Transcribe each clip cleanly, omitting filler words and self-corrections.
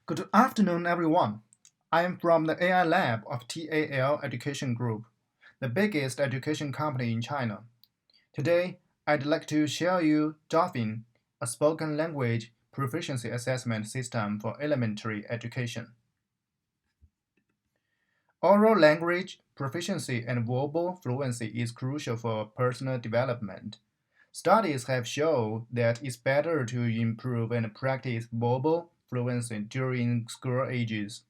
Good afternoon, everyone. I am from the AI lab of TAL Education Group, the biggest education company in China. Today, I'd like to share you Dolphin, a spoken language proficiency assessment system for elementary education. Oral language proficiency and verbal fluency is crucial for personal development. Studies have shown that it's better to improve and practice verbal fluency during school ages.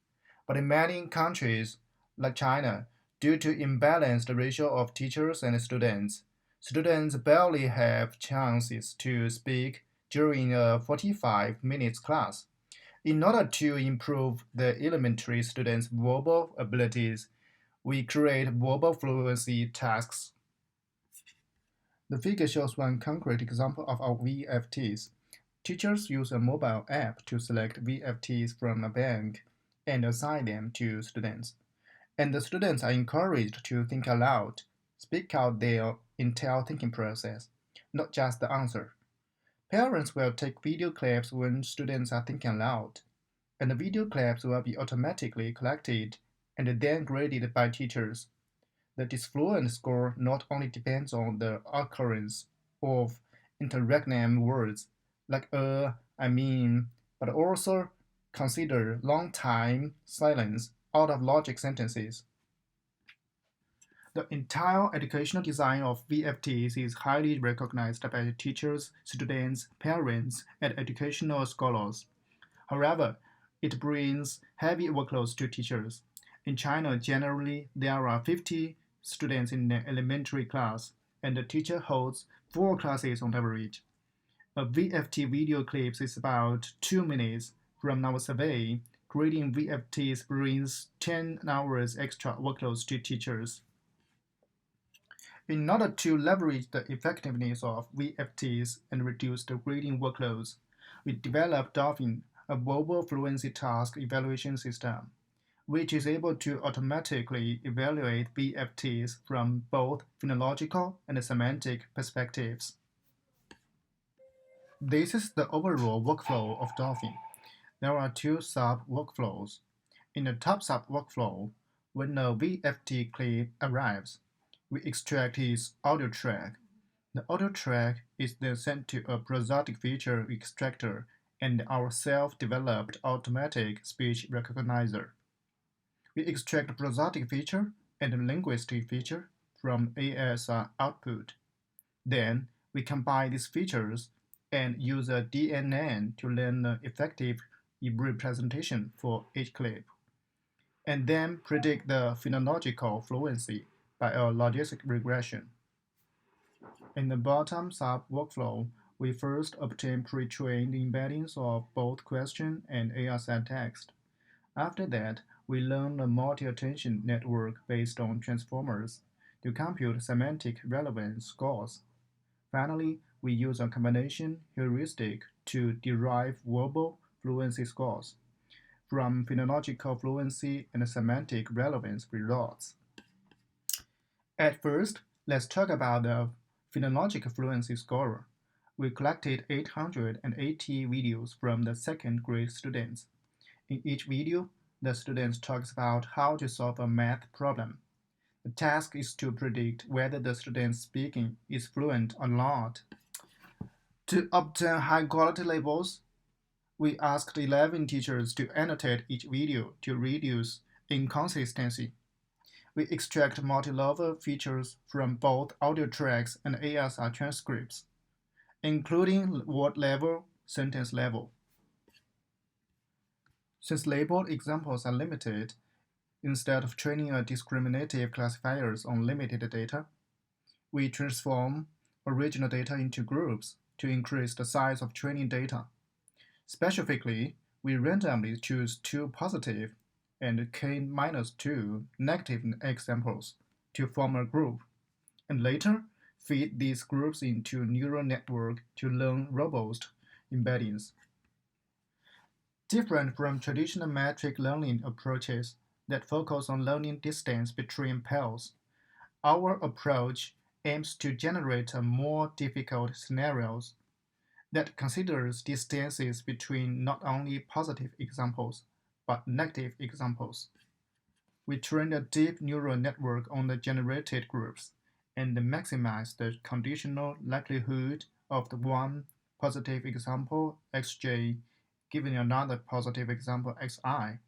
But in many countries, like China, due to imbalanced ratio of teachers and students barely have chances to speak during a 45 minutes class. In order to improve the elementary students' verbal abilities, we create verbal fluency tasks. The figure shows one concrete example of our VFTs. Teachers use a mobile app to select VFTs from a bank and assign them to students. And the students are encouraged to think aloud, speak out their entire thinking process, not just the answer. Parents will take video clips when students are thinking aloud, and the video clips will be automatically collected and then graded by teachers. The disfluent score not only depends on the occurrence of interregnum words like I mean, but also consider long time silence out of logic sentences. The entire educational design of VFTs is highly recognized by teachers, students, parents, and educational scholars. However, it brings heavy workloads to teachers. In China, generally, there are 50 students in an elementary class, and the teacher holds 4 classes on average. A VFT video clip is about 2 minutes. From our survey, grading VFTs brings 10 hours extra workloads to teachers. In order to leverage the effectiveness of VFTs and reduce the grading workloads, we developed Dolphin, a verbal fluency task evaluation system, which is able to automatically evaluate VFTs from both phonological and semantic perspectives. This is the overall workflow of Dolphin. There are two sub-workflows. In the top sub-workflow, when a VFT clip arrives, we extract its audio track. The audio track is then sent to a prosodic feature extractor and our self-developed automatic speech recognizer. We extract prosodic feature and linguistic feature from ASR output. Then we combine these features and use a DNN to learn an effective representation for each clip, and then predict the phonological fluency by a logistic regression. In the bottom sub workflow, we first obtain pre-trained embeddings of both question and ASR text. After that, we learn a multi-attention network based on transformers to compute semantic relevance scores. Finally, we use a combination heuristic to derive verbal fluency scores from phonological fluency and semantic relevance results. At first, let's talk about the phonological fluency score. We collected 880 videos from the second grade students. In each video, the students talks about how to solve a math problem. The task is to predict whether the student speaking is fluent or not. To obtain high-quality labels, we asked 11 teachers to annotate each video to reduce inconsistency. We extract multi-level features from both audio tracks and ASR transcripts, including word level, sentence level. Since labeled examples are limited, instead of training a discriminative classifiers on limited data, we transform original data into groups to increase the size of training data. Specifically, we randomly choose 2 positive and k-2 negative examples to form a group, and later feed these groups into neural network to learn robust embeddings. Different from traditional metric learning approaches that focus on learning distance between pairs, our approach aims to generate more difficult scenarios that considers distances between not only positive examples but negative examples. We train a deep neural network on the generated groups and maximize the conditional likelihood of the one positive example xj given another positive example xi.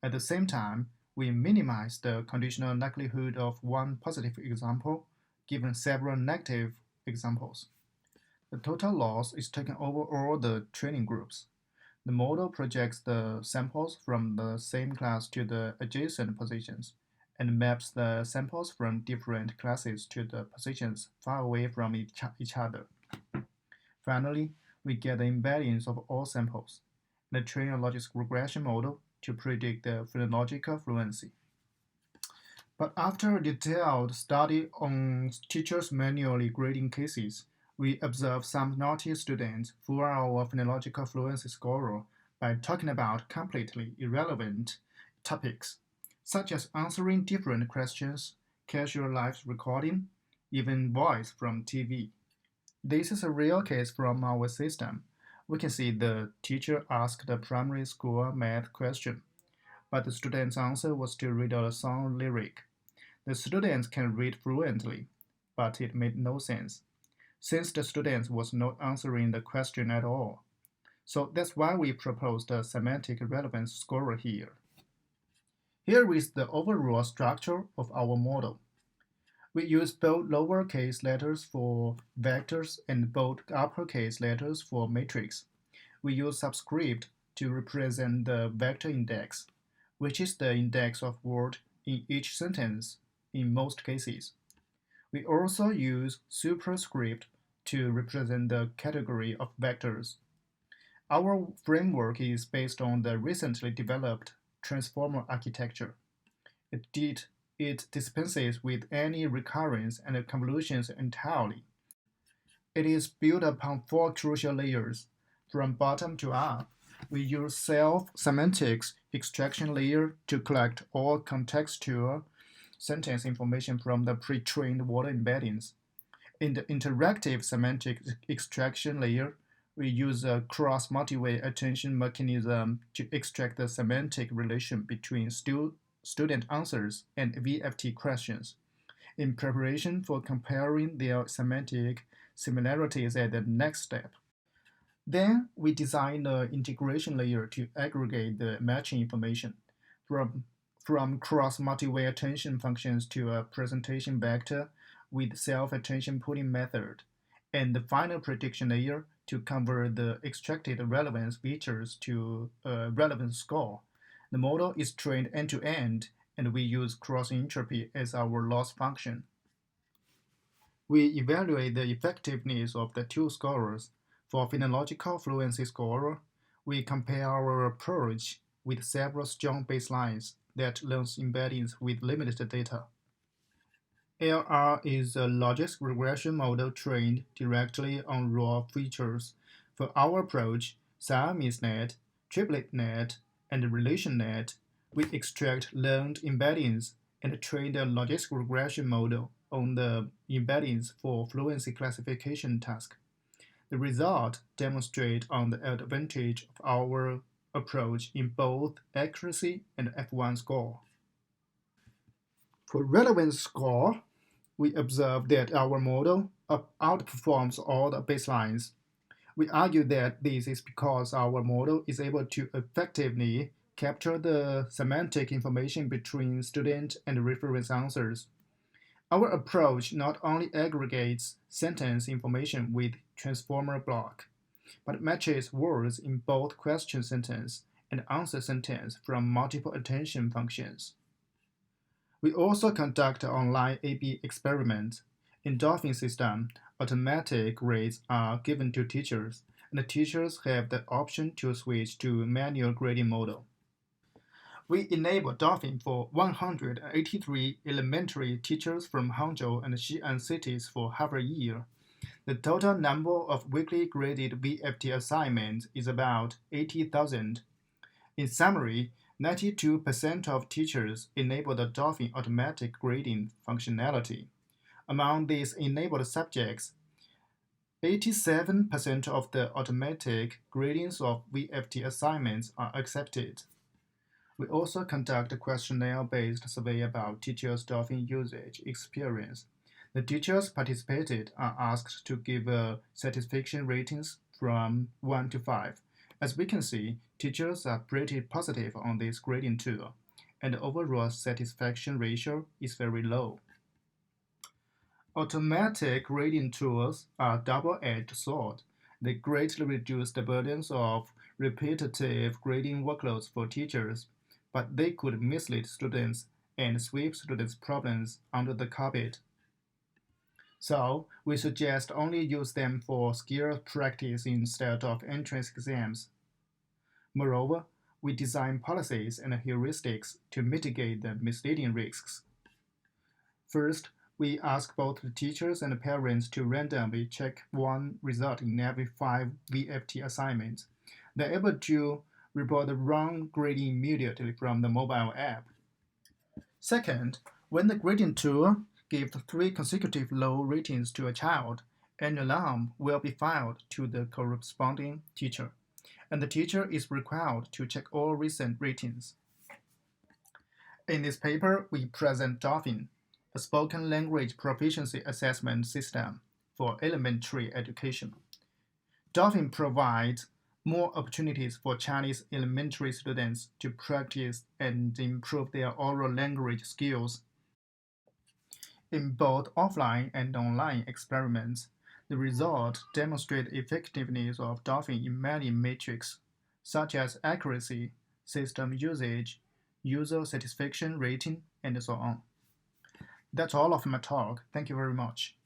At the same time, we minimize the conditional likelihood of one positive example given several negative examples. The total loss is taken over all the training groups. The model projects the samples from the same class to the adjacent positions and maps the samples from different classes to the positions far away from each other. Finally, we get the embeddings of all samples and train a logic regression model to predict the phonological fluency. But after a detailed study on teachers manually grading cases, we observe some naughty students fool our phonological fluency scorer by talking about completely irrelevant topics, such as answering different questions, casual live recording, even voice from TV. This is a real case from our system. We can see the teacher asked the primary school math question, but the student's answer was to read a song lyric. The students can read fluently, but it made no sense, since the student was not answering the question at all. So that's why we proposed a semantic relevance scorer here. Here is the overall structure of our model. We use bold lowercase letters for vectors and bold uppercase letters for matrix. We use subscript to represent the vector index, which is the index of word in each sentence in most cases. We also use superscript to represent the category of vectors. Our framework is based on the recently developed transformer architecture. It dispenses with any recurrence and convolutions entirely. It is built upon four crucial layers. From bottom to up, we use self-semantics extraction layer to collect all contextual sentence information from the pre-trained word embeddings. In the interactive semantic extraction layer, we use a cross-multi-way attention mechanism to extract the semantic relation between student answers and VFT questions in preparation for comparing their semantic similarities at the next step. Then we design the integration layer to aggregate the matching information from, from cross-multi-way attention functions to a presentation vector with self-attention pooling method, and the final prediction layer to convert the extracted relevance features to a relevance score. The model is trained end-to-end, and we use cross-entropy as our loss function. We evaluate the effectiveness of the two scorers. For phonological fluency scorer, we compare our approach with several strong baselines that learns embeddings with limited data. LR is a logic regression model trained directly on raw features. For our approach, Siamese net, triplet net, and relation net, we extract learned embeddings and train the logic regression model on the embeddings for fluency classification task. The result demonstrates on the advantage of our approach in both accuracy and F1 score. For relevance score, we observe that our model outperforms all the baselines. We argue that this is because our model is able to effectively capture the semantic information between student and reference answers. Our approach not only aggregates sentence information with transformer block, but matches words in both question sentence and answer sentence from multiple attention functions. We also conduct online A/B experiments. In Dolphin system, automatic grades are given to teachers, and the teachers have the option to switch to manual grading model. We enable Dolphin for 183 elementary teachers from Hangzhou and Xi'an cities for half a year. The total number of weekly graded VFT assignments is about 80,000. In summary, 92% of teachers enable the Dolphin automatic grading functionality. Among these enabled subjects, 87% of the automatic gradings of VFT assignments are accepted. We also conduct a questionnaire-based survey about teachers' Dolphin usage experience. The teachers participated are asked to give satisfaction ratings from 1 to 5. As we can see, teachers are pretty positive on this grading tool, and the overall satisfaction ratio is very low. Automatic grading tools are a double-edged sword. They greatly reduce the burdens of repetitive grading workloads for teachers, but they could mislead students and sweep students' problems under the carpet. So, we suggest only use them for skill practice instead of entrance exams. Moreover, we design policies and heuristics to mitigate the misleading risks. First, we ask both the teachers and the parents to randomly check one result in every 5 VFT assignments. They're able to report the wrong grading immediately from the mobile app. Second, when the grading tool gives 3 consecutive low ratings to a child, an alarm will be filed to the corresponding teacher, and the teacher is required to check all recent ratings. In this paper, we present Dolphin, a spoken language proficiency assessment system for elementary education. Dolphin provides more opportunities for Chinese elementary students to practice and improve their oral language skills. In both offline and online experiments, the results demonstrate effectiveness of Dolphin in many metrics, such as accuracy, system usage, user satisfaction rating, and so on. That's all of my talk. Thank you very much.